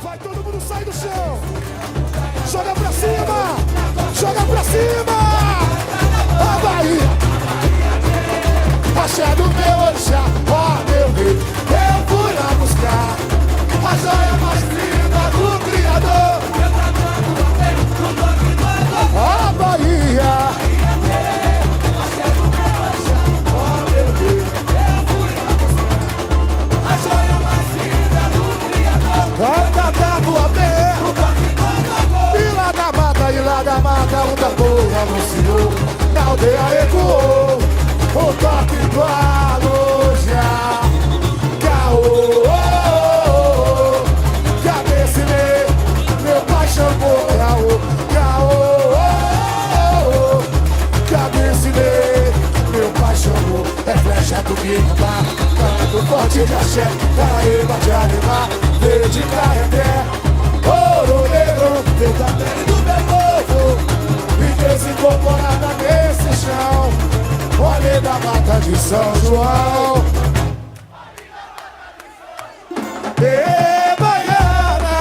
Vai todo mundo sair do chão. Joga pra cima. Joga pra cima. A Bahia. Axé do meu orixá. Ó meu rei, eu fui lá buscar a joia mais linda do Criador. A Bahia. Axé do meu orixá. Ó meu rei, eu fui lá buscar a joia mais linda do Criador. Canta da tua terra. E lá da mata o tambor anunciou. Na aldeia ecoou o toque do Aloja. Caô, cabeça meu pai chamou. Caô, caô, cabeça meu pai chamou. É flecha do Guimarães, canto forte de axé, Paraíba de animar, verde Caeté, ouro negro, feita a pele do meu povo, e desincorporada nesse chão. Olha da mata de São João. Ê, baiana,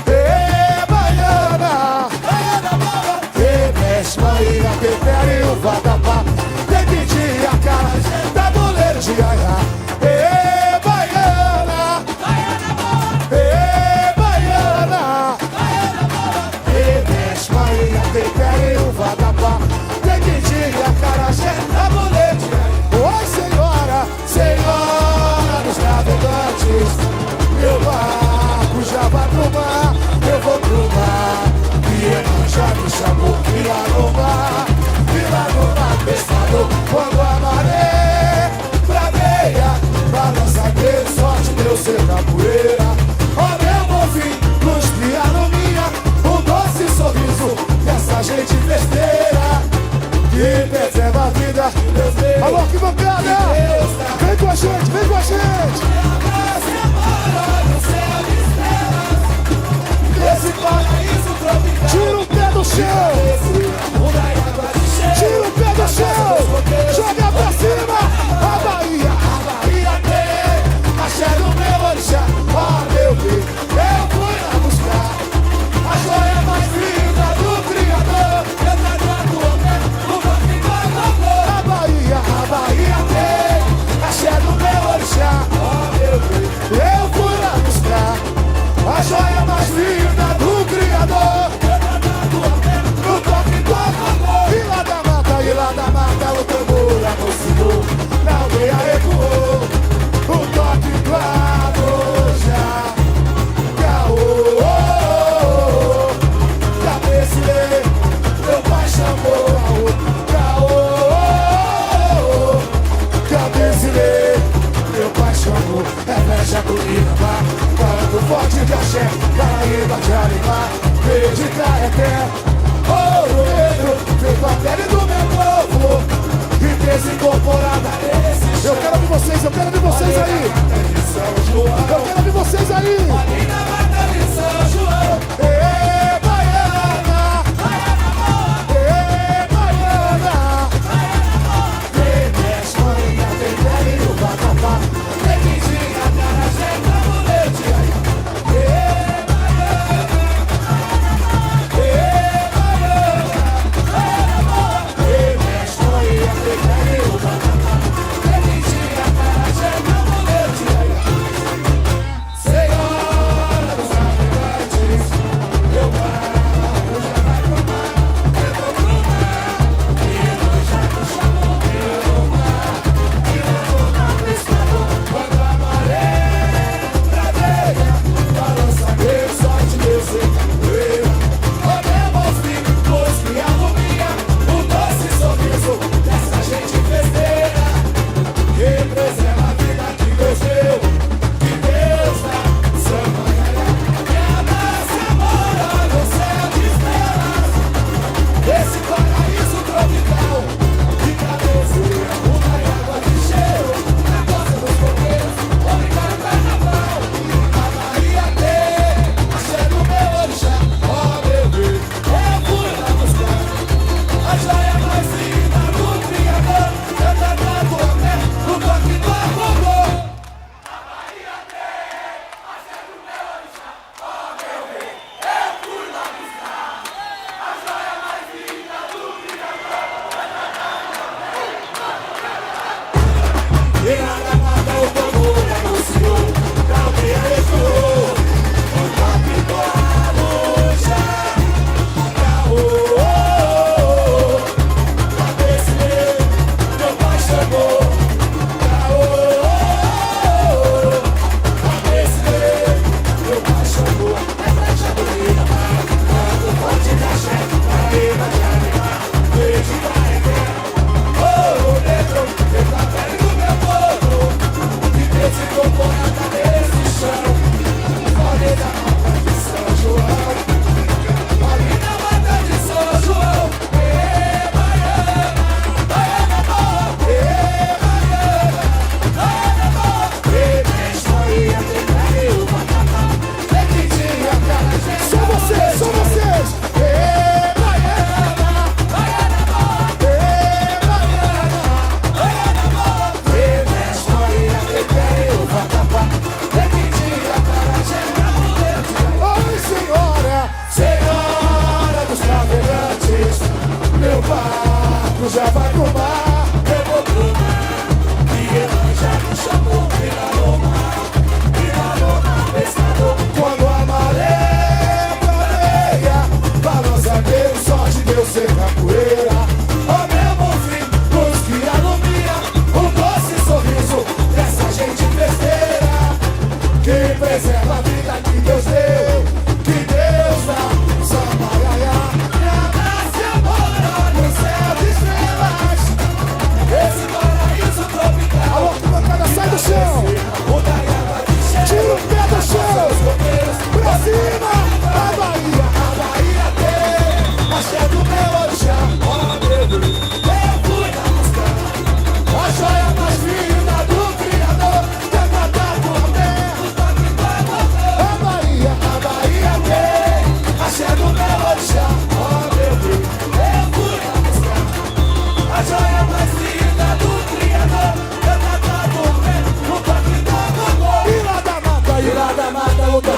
ê, baiana, ê, mexe, Bahia, tempere o vatapá, tem que pedir a cara, tabuleiro de aiá. Ê, baiana, ê, baiana, ê, mexe, Bahia, tempere o vatapá, tem que pedir a cara, tabuleiro de aiá. Oi, senhora, senhora dos navegantes, meu barco já vai pro mar, eu vou pro mar. E ele já me chamou, e lá no mar, pescador, quando a maré braveia, balança aquele sorte, deu ser capoeira. Ó meu bonfim, luz piano minha, um doce sorriso dessa gente besteira que preserva a vida. Alô, que bancada! Vem com a gente, vem com a gente! Esse paraíso tropical. Tira o pé do chão! Tira o pé do chão! Joga pra cima! A Bahia tem axé do meu orixá. Ó meu rei, eu fui lá buscar a joia mais linda do Criador. Eu trago a tua pé, o rock vai. A Bahia tem axé do meu orixá. Ó meu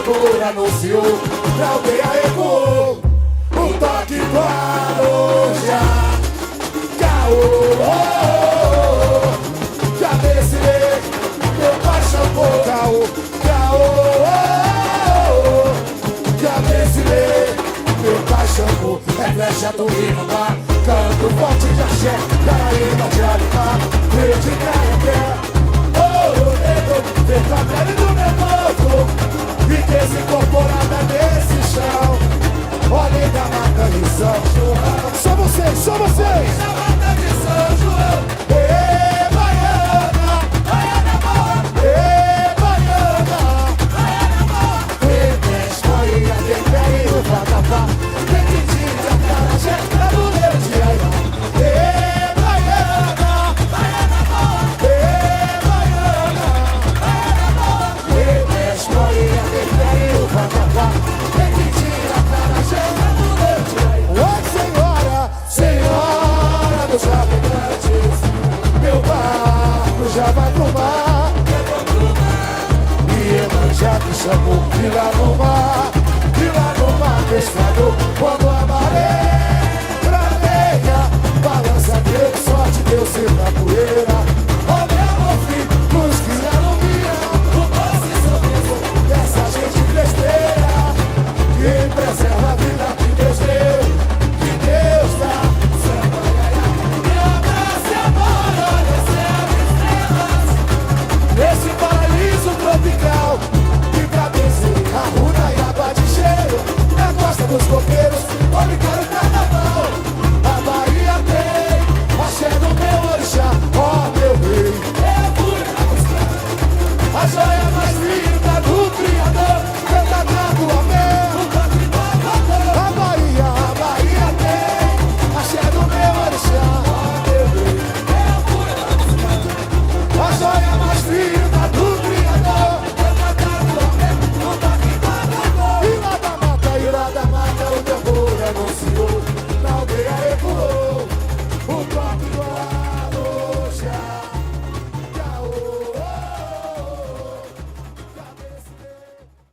tambor anunciou, na aldeia ecoou o toque do Arujá. Caô, já descerei, meu pai chamou. Caô, já descerei, meu pai chamou. É flecha do Rinamar, canto forte de axé, Paraíba de Alimar, veio de Caia. Ouro negro, feito a pele do meu povo, riqueza incorporada nesse chão. Olhem da mata de São João. Só vocês, só vocês. Da mata de São João. Ê, Baiana, Baiana boa. Ê, Baiana, Baiana boa. Ê, Desmaia, tem pé e o vatapá, tem que tirar a cara, gente, pra mulher de Aiá. Ê, Baiana, Baiana boa. Ê, Baiana, Baiana boa. Ê, Desmaia, tem pé e o vatapá, tem que tirar a cara, gente, pra mulher de Aiá. Oi, senhora, senhora dos navegantes, meu barco já vai pro mar. E Iemanjá que chamou, e lá no mar, pescador.